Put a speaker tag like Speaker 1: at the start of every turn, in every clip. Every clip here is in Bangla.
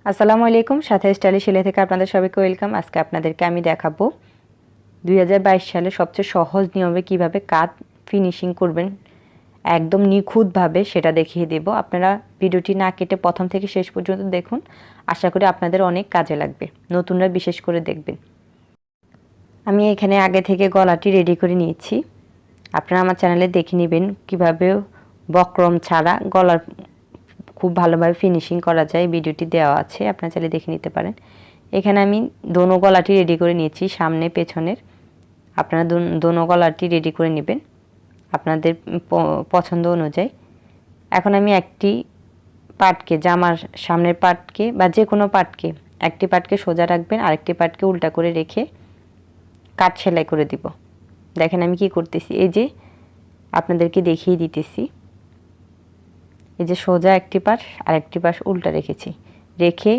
Speaker 1: আসসালামু আলাইকুম, সাথে স্টাইলিশ সেলাই থেকে আপনাদের সবাইকে ওয়েলকাম। আজকে আপনাদেরকে আমি দেখাবো 2022 সালে সবচেয়ে সহজ নিয়মে কিভাবে কাট ফিনিশিং করবেন একদম নিখুঁতভাবে, সেটা দেখিয়ে দেব। আপনারা ভিডিওটি না কেটে প্রথম থেকে শেষ পর্যন্ত দেখুন, আশা করি আপনাদের অনেক কাজে লাগবে, নতুনরা বিশেষ করে দেখবেন। আমি এখানে আগে থেকে গলাটি রেডি করে নিয়েছি। আপনারা আমার চ্যানেলে দেখে নেবেন কিভাবে বক্রম ছাড়া গলার খুব ভালোভাবে ফিনিশিং করা যায়, ভিডিওটি দেওয়া আছে, আপনারা চাইলে দেখে নিতে পারেন। এখানে আমি দোনো গলাটি রেডি করে নিয়েছি, সামনে পেছনের। আপনারা দোনো গলাটি রেডি করে নেবেন আপনাদের পছন্দ অনুযায়ী। এখন আমি একটি পাটকে, জামার সামনের পাটকে বা যে কোনো পাটকে, একটি পাটকে সোজা রাখবেন, আরেকটি পাটকে উল্টা করে রেখে কাট সেলাই করে দিব। দেখেন আমি কি করতেছি, এই যে আপনাদেরকে দেখিয়ে দিতেছি। এই যে সোজা একটি পাশ আর একটি পাশ উল্টা রেখেছি, রেখে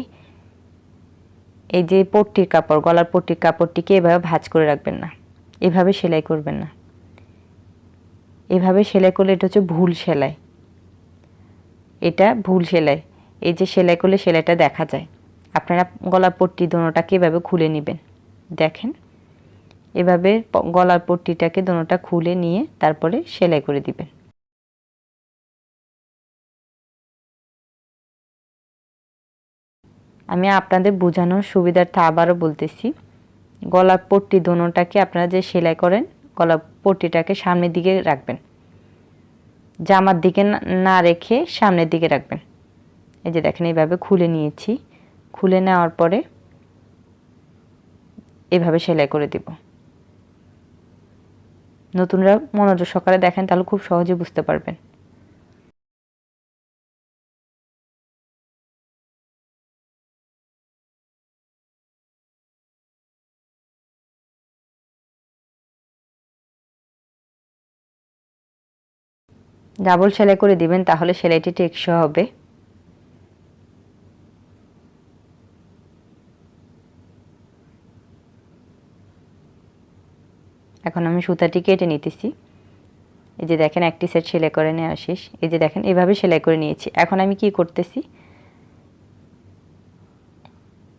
Speaker 1: এই যে পট্টির কাপড়, গলার পট্টির কাপড়টিকে এভাবে ভাঁজ করে রাখবেন না, এভাবে সেলাই করবেন না। এভাবে সেলাই করলে এটা হচ্ছে ভুল সেলাই, এটা ভুল সেলাই। এই যে সেলাই করলে সেলাইটা দেখা যায়। আপনারা গলার পট্টি দোনোটাকে এভাবে খুলে নেবেন। দেখেন এভাবে গলার পট্টিটাকে দোনোটা খুলে নিয়ে তারপরে সেলাই করে দিবেন। আমি আপনাদের বোঝানোর সুবিধার্থে আবারও বলতেছি, গলার পট্টি দোনোটাকে আপনারা যে সেলাই করেন, গলার পট্টিটাকে সামনের দিকে রাখবেন, জামার দিকে না রেখে সামনের দিকে রাখবেন। এই যে দেখেন এইভাবে খুলে নিয়েছি, খুলে নেওয়ার পরে এভাবে সেলাই করে দিব। নতুনরা মনোযোগ সহকারে দেখেন, তাহলে খুব সহজে বুঝতে পারবেন। ডাবল সেলাই করে দিবেন, তাহলে সেলাইটি টেকসই হবে। এখন আমি সুতাটি কেটে নিতেছি। এই যে দেখেন একটি সেট সেলাই করে নেওয়া শেষ। এই যে দেখেন এভাবে সেলাই করে নিয়েছি। এখন আমি কি করতেছি,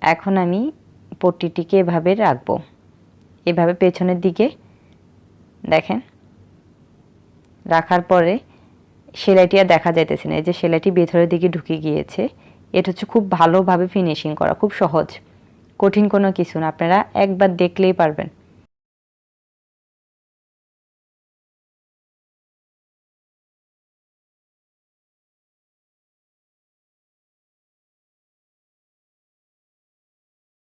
Speaker 1: এখন আমি পট্টিটিকে এভাবে রাখবো, এভাবে পেছনের দিকে দেখেন রাখার পরে সেলাইটি আর দেখা যাইতেছে না। এই যে সেলাইটি ভেতরের দিকে ঢুকে গিয়েছে। এটা হচ্ছে খুব ভালোভাবে ফিনিশিং করা, খুব সহজ, কঠিন কোনো কিছু না, আপনারা একবার দেখলেই পারবেন।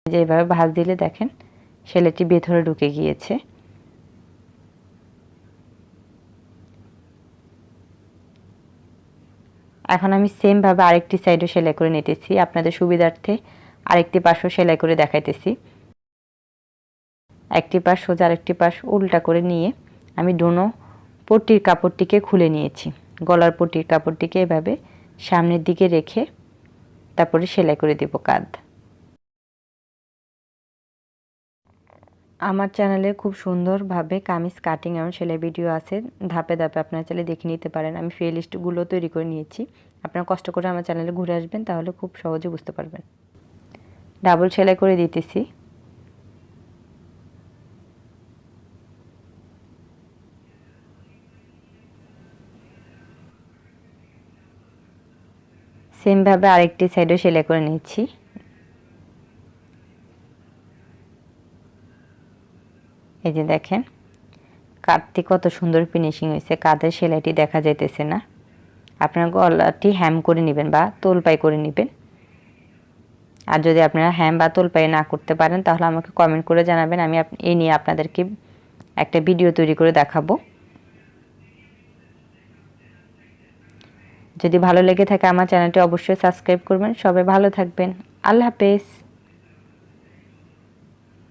Speaker 1: যে এভাবে ভাঁজ দিলে দেখেন সেলাইটি ভেতরে ঢুকে গিয়েছে। এখন আমি সেমভাবে আরেকটি সাইডও সেলাই করে নিতেছি, আপনাদের সুবিধার্থে আরেকটি পাশও সেলাই করে দেখাইতেছি। একটি পাশ সোজা, আরেকটি পাশ উল্টা করে নিয়ে আমি দোনো পট্টির কাপড়টিকে খুলে নিয়েছি। গলার পট্টির কাপড়টিকে এভাবে সামনের দিকে রেখে তারপরে সেলাই করে দেব কাঁধ। আমার চ্যানেলে খুব সুন্দরভাবে কামিজ কাটিং এবং সেলাই ভিডিও আছে, ধাপে ধাপে আপনারা চাইলে দেখে নিতে পারেন। আমি প্লে লিস্টগুলো তৈরি করে নিয়েছি, আপনারা কষ্ট করে আমার চ্যানেলে ঘুরে আসবেন, তাহলে খুব সহজে বুঝতে পারবেন। ডাবল সেলাই করে দিতেছি। সেমভাবে আরেকটি সাইডও সেলাই করে নিচ্ছি। এই যে দেখেন কাঁধটি কত সুন্দর ফিনিশিং হয়েছে, কাঁধের সেলাইটি দেখা যাইতেছে না। আপনারা গলাটি হ্যাম করে নেবেন বা তোলপাই করে নেবেন। আর যদি আপনারা হ্যাম বা তোলপাই না করতে পারেন, তাহলে আমাকে কমেন্ট করে জানাবেন, আমি এই নিয়ে আপনাদেরকে একটা ভিডিও তৈরি করে দেখাবো। যদি ভালো লেগে থাকে আমার চ্যানেলটি অবশ্যই সাবস্ক্রাইব করবেন। সবাই ভালো থাকবেন। আল্লাহ হাফেজ।